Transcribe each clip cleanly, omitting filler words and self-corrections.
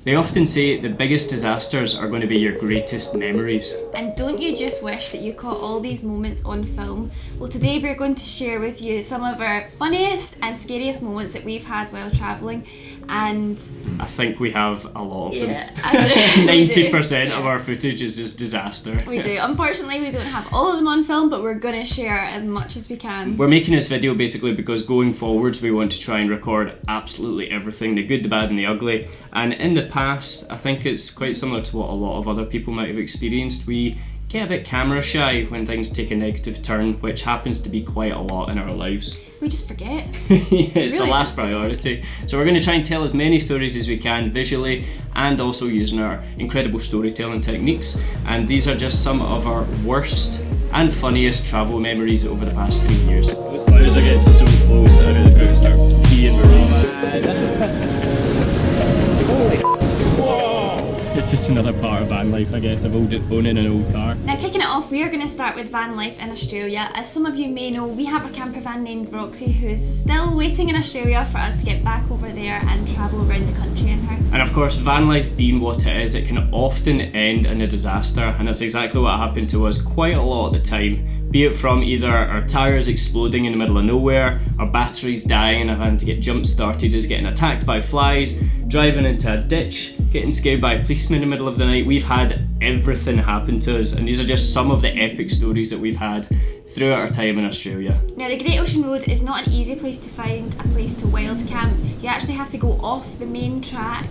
They often say the biggest disasters are going to be your greatest memories. And don't you just wish that you caught all these moments on film? Well, today we're going to share with you some of our funniest and scariest moments that we've had while travelling. And I think we have a lot of them. yeah, I do. 90% of our footage is just disaster. We do. Unfortunately, we don't have all of them on film, but we're going to share as much as we can. We're making this video basically because going forwards we want to try and record absolutely everything, the good, the bad and the ugly. And in the past, I think it's quite similar to what a lot of other people might have experienced. We get a bit camera shy when things take a negative turn, which happens to be quite a lot in our lives. We just forget. Yeah, it's really the last priority. So we're going to try and tell as many stories as we can visually and also using our incredible storytelling techniques. And these are just some of our worst and funniest travel memories over the past 3 years. Those clouds are getting so close, I think it's going to start peeing with rain. It's just another part of van life, I guess, of owning an old car. Now, kicking it off, we are going to start with van life in Australia. As some of you may know, we have a camper van named Roxy who is still waiting in Australia for us to get back over there and travel around the country in her. And of course, van life being what it is, it can often end in a disaster, and that's exactly what happened to us quite a lot of the time. Be it from either our tyres exploding in the middle of nowhere, our batteries dying and having to get jump started, just getting attacked by flies, driving into a ditch, getting scared by a policeman in the middle of the night. We've had everything happen to us, and these are just some of the epic stories that we've had throughout our time in Australia. Now, the Great Ocean Road is not an easy place to find a place to wild camp. You actually have to go off the main track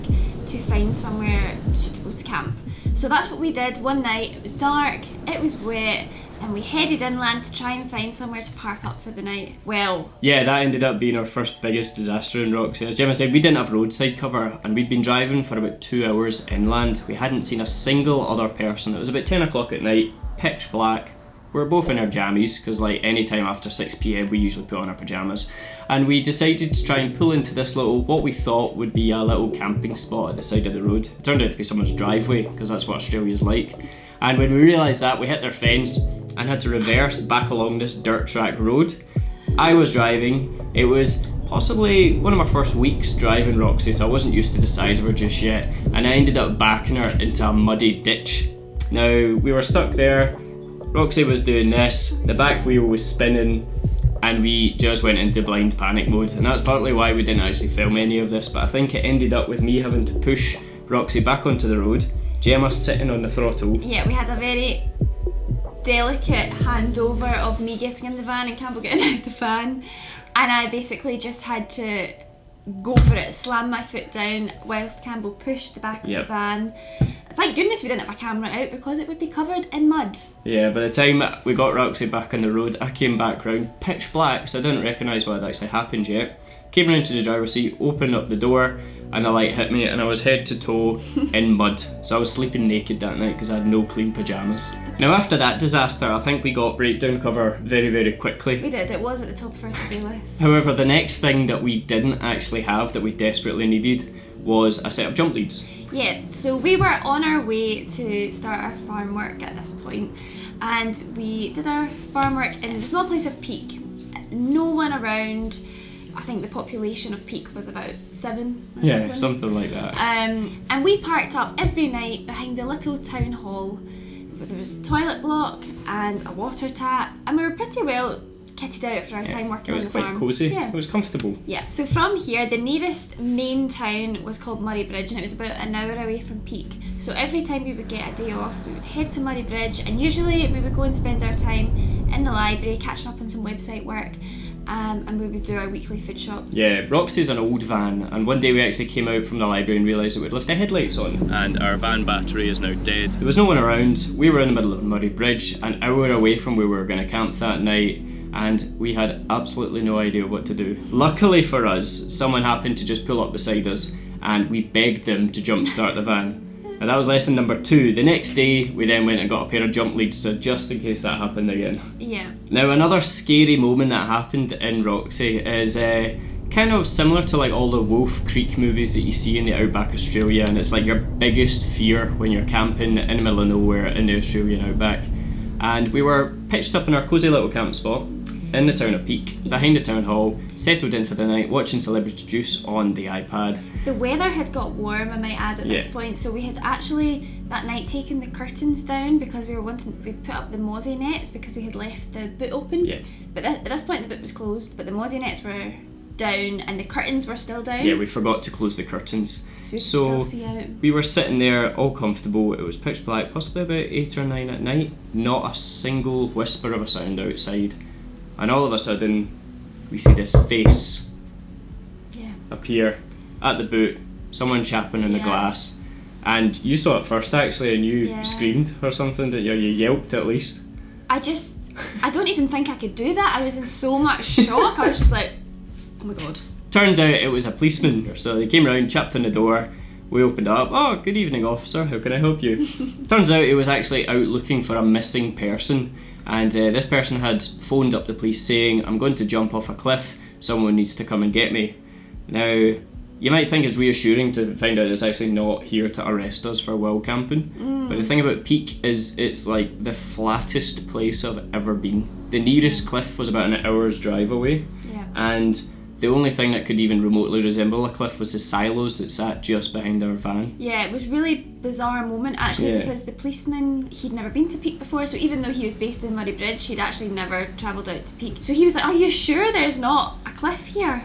to find somewhere suitable to camp. So that's what we did one night. It was dark, it was wet, and we headed inland to try and find somewhere to park up for the night. Well, yeah, that ended up being our first biggest disaster in Roxy. As Gemma said, we didn't have roadside cover and we'd been driving for about 2 hours inland. We hadn't seen a single other person. It was about 10 o'clock at night, pitch black. We were both in our jammies because like any time after 6 p.m. we usually put on our pyjamas. And we decided to try and pull into this little, what we thought would be a little camping spot at the side of the road. It turned out to be someone's driveway because that's what Australia's like. And when we realised that, we hit their fence and had to reverse back along this dirt track road. I was driving. It was possibly one of my first weeks driving Roxy, so I wasn't used to the size of her just yet, and I ended up backing her into a muddy ditch. Now, we were stuck there, Roxy was doing this, the back wheel was spinning, and we just went into blind panic mode, and that's partly why we didn't actually film any of this, but I think it ended up with me having to push Roxy back onto the road, Gemma sitting on the throttle. yeah, we had a very delicate handover of me getting in the van and Campbell getting out the van, and I basically just had to go for it, slam my foot down whilst Campbell pushed the back of the van. Thank goodness we didn't have a camera out because it would be covered in mud. Yeah, by the time we got Roxy back on the road, I came back round pitch black, so I didn't recognise what had actually happened yet. Came round to the driver's seat, opened up the door, and a light hit me and I was head to toe in mud. So I was sleeping naked that night because I had no clean pyjamas. Now after that disaster, I think we got breakdown cover very, very quickly. We did, it was at the top of our to-do list. However, the next thing that we didn't actually have that we desperately needed was a set of jump leads. Yeah, so we were on our way to start our farm work at this point, and we did our farm work in the small place of Peak. No one around. I think the population of Peak was about 7 or something like that. And we parked up every night behind the little town hall. There was a toilet block and a water tap, and we were pretty well kitted out for our time working on the farm. It was quite cosy, Yeah. It was comfortable. Yeah, so from here, the nearest main town was called Murray Bridge, and it was about an hour away from Peak. So every time we would get a day off, we would head to Murray Bridge, and usually we would go and spend our time in the library, catching up on some website work, and we would do our weekly food shop. Yeah, Roxy's an old van, and one day we actually came out from the library and realised that we'd left the headlights on. And our van battery is now dead. There was no one around, we were in the middle of Murray Bridge, an hour away from where we were going to camp that night, and we had absolutely no idea what to do. Luckily for us, someone happened to just pull up beside us, and we begged them to jump start the van. And that was lesson number 2. The next day, we then went and got a pair of jump leads, so just in case that happened again. Yeah. Now, another scary moment that happened in Roxy is kind of similar to like all the Wolf Creek movies that you see in the outback Australia, and it's like your biggest fear when you're camping in the middle of nowhere in the Australian outback. And we were pitched up in our cosy little camp spot, in the town of Peak, behind the town hall, settled in for the night, watching Celebrity Juice on the iPad. The weather had got warm, I might add, at this point, so we had actually that night taken the curtains down because we put up the mozzie nets because we had left the boot open. Yeah. But at this point the boot was closed, but the mozzie nets were down and the curtains were still down. Yeah, we forgot to close the curtains. So we could still see out. We were sitting there all comfortable. It was pitch black, possibly about 8 or 9 at night. Not a single whisper of a sound outside. And all of a sudden, we see this face appear at the boot, someone chapping in the glass. And you saw it first actually, and you screamed or something, you yelped at least. I don't even think I could do that. I was in so much shock. I was just like, oh my god. Turned out it was a policeman, so they came round, chapped on the door. We opened up. Oh, good evening, officer. How can I help you? Turns out he was actually out looking for a missing person, and this person had phoned up the police saying, I'm going to jump off a cliff. Someone needs to come and get me. Now, you might think it's reassuring to find out it's actually not here to arrest us for wild camping. But the thing about Peak is it's like the flattest place I've ever been. The nearest cliff was about an hour's drive away. And the only thing that could even remotely resemble a cliff was the silos that sat just behind our van. Yeah, it was really bizarre moment actually because the policeman, he'd never been to Peak before, so even though he was based in Murray Bridge, he'd actually never travelled out to Peak. So he was like, are you sure there's not a cliff here?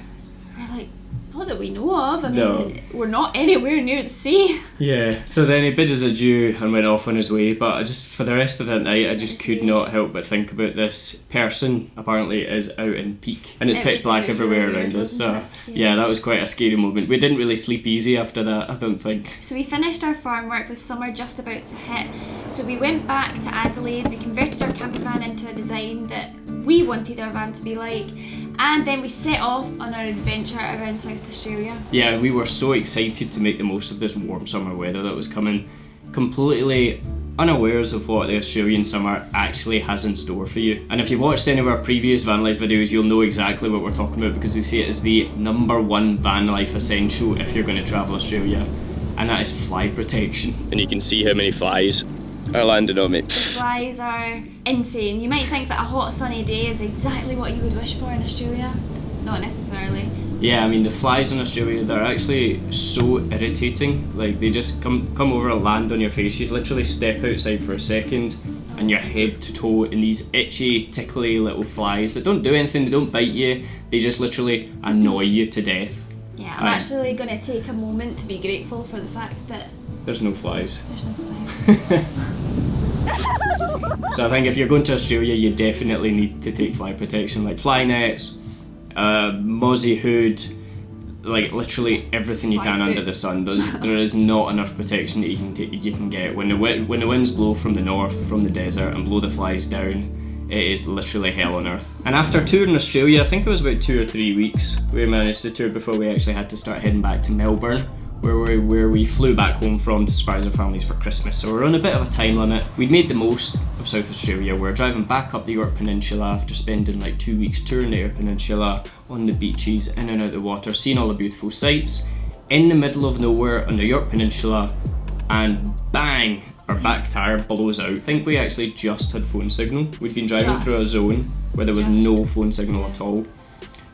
We're like, not that we know of. I mean, we're not anywhere near the sea. Yeah, so then he bid us adieu and went off on his way, but I just, for the rest of that night, I just could not help but think about this person apparently is out in Peak. And it's pitch black everywhere around us, so yeah, that was quite a scary moment. We didn't really sleep easy after that, I don't think. So we finished our farm work with summer just about to hit. So we went back to Adelaide, we converted our camper van into a design that we wanted our van to be like, and then we set off on our adventure around South Australia. Yeah, we were so excited to make the most of this warm summer weather that was coming, completely unawares of what the Australian summer actually has in store for you. And if you've watched any of our previous van life videos, you'll know exactly what we're talking about because we see it as the #1 van life essential if you're going to travel Australia, and that is fly protection. And you can see how many flies are landing on me. The flies are insane. You might think that a hot sunny day is exactly what you would wish for in Australia. Not necessarily. Yeah, I mean the flies in Australia, they're actually so irritating. Like they just come over and land on your face. You literally step outside for a second and you're head to toe in these itchy, tickly little flies that don't do anything, they don't bite you, they just literally annoy you to death. Yeah, I'm actually going to take a moment to be grateful for the fact that there's no flies. There's no flies. So I think if you're going to Australia, you definitely need to take fly protection, like fly nets, mozzie hood, like literally everything you can under the sun. There is not enough protection that you can get. When the winds blow from the north, from the desert, and blow the flies down, it is literally hell on earth. And after touring Australia, I think it was about 2 or 3 weeks, we managed to tour before we actually had to start heading back to Melbourne, where we flew back home from to surprise our families for Christmas. So we're on a bit of a time limit. We'd made the most of South Australia. We're driving back up the York Peninsula after spending like 2 weeks touring the York Peninsula, on the beaches, in and out the water, seeing all the beautiful sights, in the middle of nowhere on the York Peninsula, and bang! Our back tyre blows out. I think we actually just had phone signal. We'd been driving through a zone where there was no phone signal at all.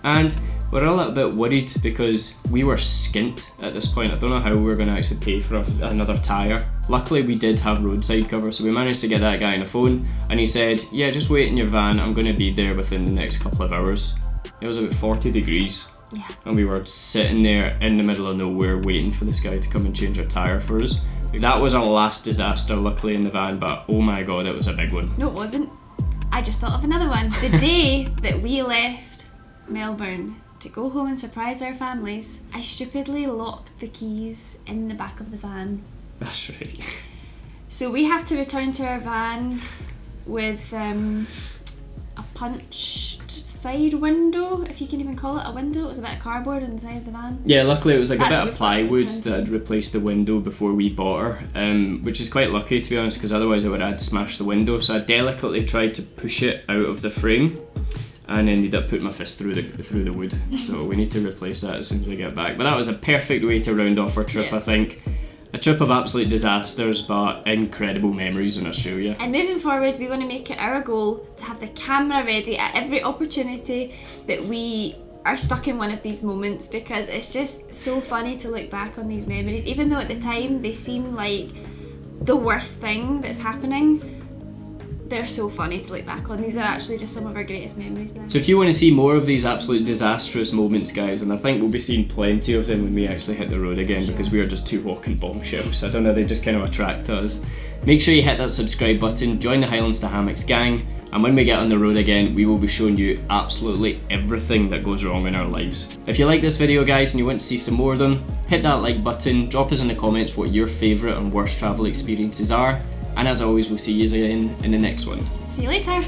And we're a little bit worried because we were skint at this point. I don't know how we were going to actually pay for another tyre. Luckily we did have roadside cover, so we managed to get that guy on the phone and he said, yeah, just wait in your van, I'm going to be there within the next couple of hours. It was about 40 degrees. Yeah. And we were sitting there in the middle of nowhere waiting for this guy to come and change our tyre for us. That was our last disaster, luckily, in the van, but oh my god, it was a big one. No, it wasn't. I just thought of another one. The day that we left Melbourne to go home and surprise our families, I stupidly locked the keys in the back of the van. That's right. So we have to return to our van with a punched side window, if you can even call it a window. It was a bit of cardboard inside the van. Yeah, luckily it was like a bit of plywood that had replaced the window before we bought her, which is quite lucky to be honest, because otherwise I would have had to smash the window. So I delicately tried to push it out of the frame and ended up putting my fist through the wood. So we need to replace that as soon as we get back. But that was a perfect way to round off our trip, I think. A trip of absolute disasters, but incredible memories in Australia. And moving forward, we want to make it our goal to have the camera ready at every opportunity that we are stuck in one of these moments, because it's just so funny to look back on these memories, even though at the time they seem like the worst thing that's happening. They're so funny to look back on. These are actually just some of our greatest memories now. So if you want to see more of these absolute disastrous moments, guys, and I think we'll be seeing plenty of them when we actually hit the road again, because we are just two walking bombshells. I don't know, they just kind of attract us. Make sure you hit that subscribe button, join the Highlands to Hammocks gang, and when we get on the road again, we will be showing you absolutely everything that goes wrong in our lives. If you like this video, guys, and you want to see some more of them, hit that like button, drop us in the comments what your favourite and worst travel experiences are, and as always, we'll see you again in the next one. See you later.